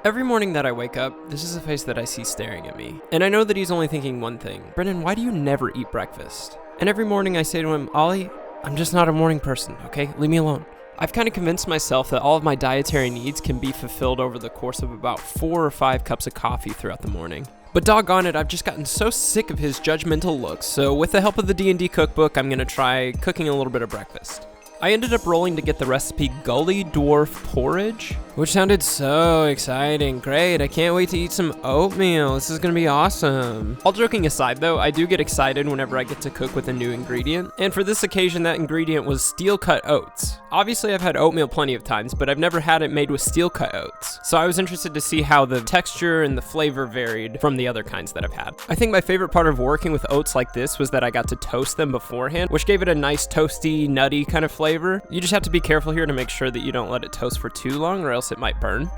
Every morning that I wake up, this is a face that I see staring at me. And I know that he's only thinking one thing. Brendan, why do you never eat breakfast? And every morning I say to him, Ollie, I'm just not a morning person, okay? Leave me alone. I've kind of convinced myself that all of my dietary needs can be fulfilled over the course of about 4 or 5 cups of coffee throughout the morning. But doggone it, I've just gotten so sick of his judgmental looks, so with the help of the D&D cookbook, I'm gonna try cooking a little bit of breakfast. I ended up rolling to get the recipe Gully Dwarf Porridge, which sounded so exciting. Great, I can't wait to eat some oatmeal. This is gonna be awesome. All joking aside though, I do get excited whenever I get to cook with a new ingredient. And for this occasion, that ingredient was steel cut oats. Obviously I've had oatmeal plenty of times, but I've never had it made with steel cut oats. So I was interested to see how the texture and the flavor varied from the other kinds that I've had. I think my favorite part of working with oats like this was that I got to toast them beforehand, which gave it a nice toasty, nutty kind of flavor. You just have to be careful here to make sure that you don't let it toast for too long or else it might burn.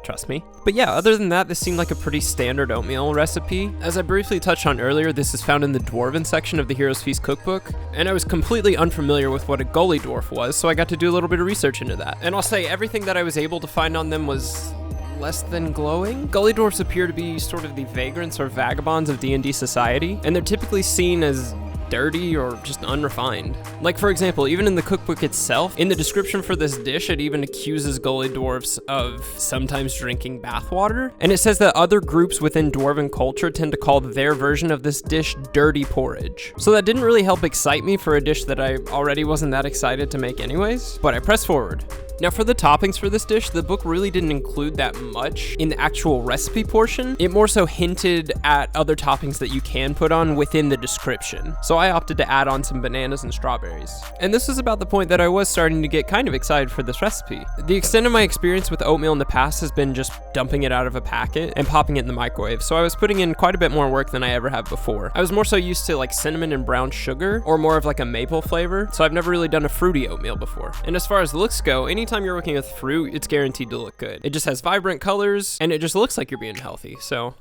Trust me. But yeah, other than that, this seemed like a pretty standard oatmeal recipe. As I briefly touched on earlier, this is found in the Dwarven section of the Heroes Feast cookbook, and I was completely unfamiliar with what a Gully Dwarf was, so I got to do a little bit of research into that. And I'll say everything that I was able to find on them was less than glowing. Gully Dwarfs appear to be sort of the vagrants or vagabonds of D&D society, and they're typically seen as dirty or just unrefined. Like for example, even in the cookbook itself, in the description for this dish, it even accuses Gully Dwarfs of sometimes drinking bathwater. And it says that other groups within Dwarven culture tend to call their version of this dish dirty porridge. So that didn't really help excite me for a dish that I already wasn't that excited to make anyways, but I pressed forward. Now for the toppings for this dish, the book really didn't include that much in the actual recipe portion. It more so hinted at other toppings that you can put on within the description. So I opted to add on some bananas and strawberries. And this was about the point that I was starting to get kind of excited for this recipe. The extent of my experience with oatmeal in the past has been just dumping it out of a packet and popping it in the microwave. So I was putting in quite a bit more work than I ever have before. I was more so used to like cinnamon and brown sugar or more of like a maple flavor. So I've never really done a fruity oatmeal before. And as far as looks go, anytime you're working with fruit, it's guaranteed to look good. It just has vibrant colors and it just looks like you're being healthy. So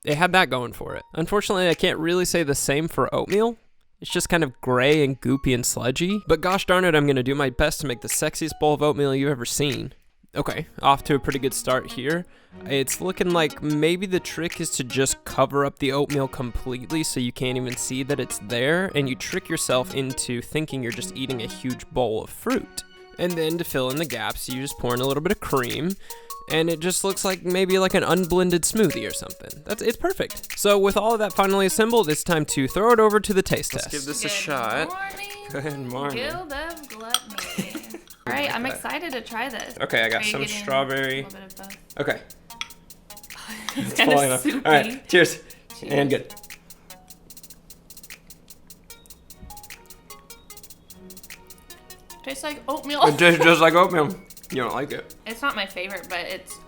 it had that going for it. Unfortunately, I can't really say the same for oatmeal. It's just kind of gray and goopy and sludgy, but gosh darn it, I'm gonna do my best to make the sexiest bowl of oatmeal you've ever seen. Okay, off to a pretty good start here. It's looking like maybe the trick is to just cover up the oatmeal completely so you can't even see that it's there, and you trick yourself into thinking you're just eating a huge bowl of fruit. And then to fill in the gaps, you just pour in a little bit of cream, and it just looks like maybe like an unblended smoothie or something. It's perfect. So with all of that finally assembled, it's time to throw it over to the taste test. Let's give this a shot. Good morning. Guild of Gluttony. All right, I'm excited to try this. Okay, I got some strawberry. A little bit of both. Okay. It's kind of soupy. All right, cheers. And good. Tastes like oatmeal. It tastes just like oatmeal. You don't like it. It's not my favorite, but it's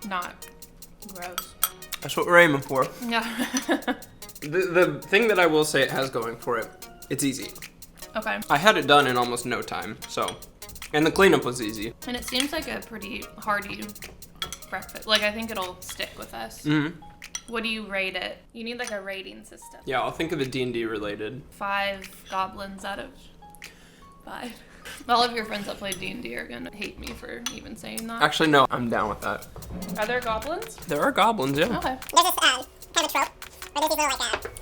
not gross. That's what we're aiming for. Yeah. The thing that I will say it has going for it, it's easy. Okay. I had it done in almost no time, so. And the cleanup was easy. And it seems like a pretty hearty breakfast. Like, I think it'll stick with us. Mm-hmm. What do you rate it? You need like a rating system. Yeah, I'll think of it D&D related. 5 goblins out of 5. All of your friends that play D&D are gonna hate me for even saying that. Actually, no, I'm down with that. Are there goblins? There are goblins, yeah. Okay. There's this kind of a trope where there's these little dragon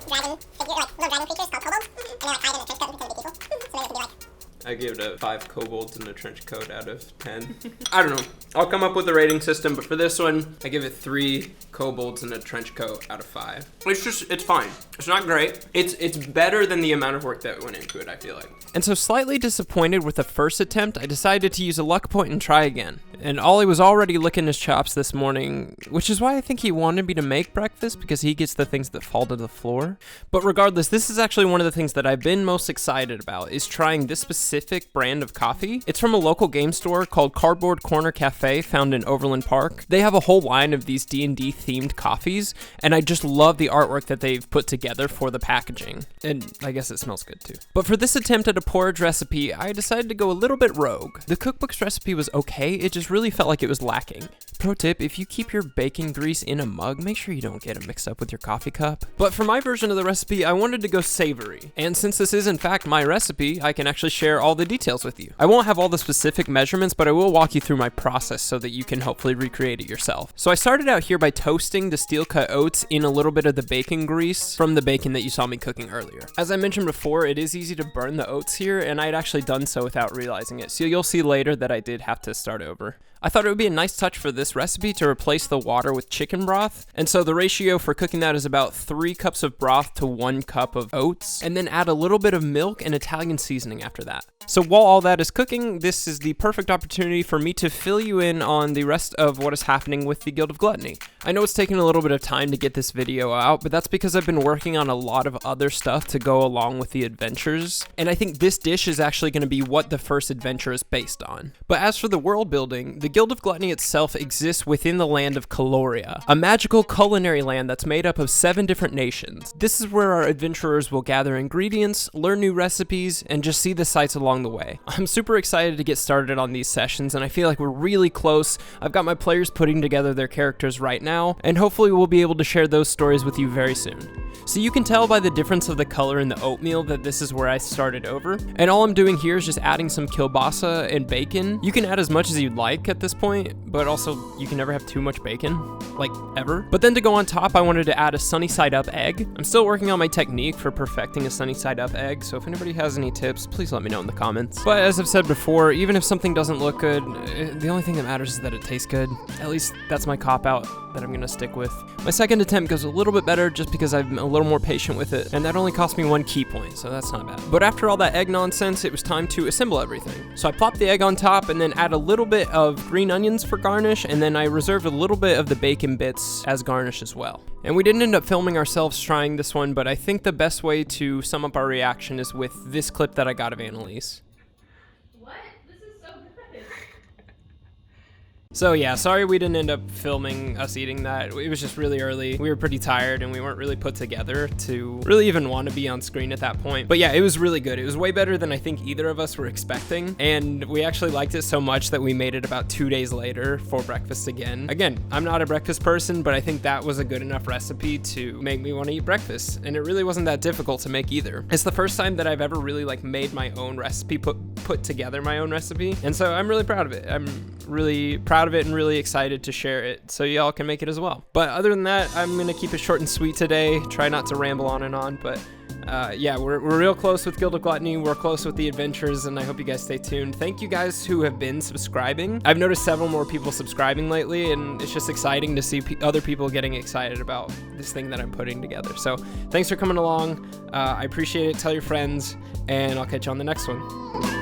figure, little dragon creatures called kobolds, and they're hiding in a trench coat and pretend to be people. So maybe it could be like. I give it a 5 kobolds in a trench coat out of 10. I don't know. I'll come up with a rating system, but for this one, I give it 3 kobolds in a trench coat out of 5. It's fine. It's not great. It's better than the amount of work that went into it, I feel like. And so slightly disappointed with the first attempt, I decided to use a luck point and try again. And Ollie was already licking his chops this morning, which is why I think he wanted me to make breakfast, because he gets the things that fall to the floor. But regardless, this is actually one of the things that I've been most excited about, is trying this specific brand of coffee. It's from a local game store called Cardboard Corner Cafe, found in Overland Park. They have a whole line of these D&D themed coffees, and I just love the artwork that they've put together for the packaging. And I guess it smells good too. But for this attempt at a porridge recipe, I decided to go a little bit rogue. The cookbook's recipe was okay, it just really felt like it was lacking. Pro tip, if you keep your baking grease in a mug, make sure you don't get it mixed up with your coffee cup. But for my version of the recipe, I wanted to go savory. And since this is in fact my recipe, I can actually share all the details with you. I won't have all the specific measurements, but I will walk you through my process so that you can hopefully recreate it yourself. So I started out here by toasting the steel cut oats in a little bit of the bacon grease from the bacon that you saw me cooking earlier. As I mentioned before, it is easy to burn the oats here, and I'd actually done so without realizing it. So you'll see later that I did have to start over. I thought it would be a nice touch for this recipe to replace the water with chicken broth, and so the ratio for cooking that is about 3 cups of broth to 1 cup of oats, and then add a little bit of milk and Italian seasoning after that. So while all that is cooking, this is the perfect opportunity for me to fill you in on the rest of what is happening with the Guild of Gluttony. I know it's taken a little bit of time to get this video out, but that's because I've been working on a lot of other stuff to go along with the adventures, and I think this dish is actually going to be what the first adventure is based on. But as for the world building, the Guild of Gluttony itself exists within the land of Caloria, a magical culinary land that's made up of 7 different nations. This is where our adventurers will gather ingredients, learn new recipes, and just see the sights along the way. I'm super excited to get started on these sessions, and I feel like we're really close. I've got my players putting together their characters right now, and hopefully we'll be able to share those stories with you very soon. So you can tell by the difference of the color in the oatmeal that this is where I started over, and all I'm doing here is just adding some kielbasa and bacon. You can add as much as you'd like at this point, but also you can never have too much bacon, like ever. But then to go on top, I wanted to add a sunny side up egg. I'm still working on my technique for perfecting a sunny side up egg, so if anybody has any tips, please let me know in the comments. But as I've said before, even if something doesn't look good, the only thing that matters is that it tastes good. At least that's my cop-out that I'm gonna stick with. My second attempt goes a little bit better just because I'm a little more patient with it, and that only cost me 1 key point, so that's not bad. But after all that egg nonsense, it was time to assemble everything. So I plopped the egg on top and then add a little bit of green onions for garnish, and then I reserved a little bit of the bacon bits as garnish as well. And we didn't end up filming ourselves trying this one, but I think the best way to sum up our reaction is with this clip that I got of Annalise. So yeah, sorry we didn't end up filming us eating that. It was just really early. We were pretty tired and we weren't really put together to really even want to be on screen at that point. But yeah, it was really good. It was way better than I think either of us were expecting. And we actually liked it so much that we made it about 2 days later for breakfast again. Again, I'm not a breakfast person, but I think that was a good enough recipe to make me want to eat breakfast. And it really wasn't that difficult to make either. It's the first time that I've ever really like made my own recipe, put together my own recipe. And so I'm really proud of it. I'm really proud of it and really excited to share it so y'all can make it as well. But other than that, I'm gonna keep it short and sweet today, try not to ramble on and on, but yeah, we're real close with Guild of Gluttony, we're close with the adventures, and I hope you guys stay tuned. Thank you guys who have been subscribing. I've noticed several more people subscribing lately, and it's just exciting to see other people getting excited about this thing that I'm putting together. So thanks for coming along, I appreciate it, tell your friends, and I'll catch you on the next one.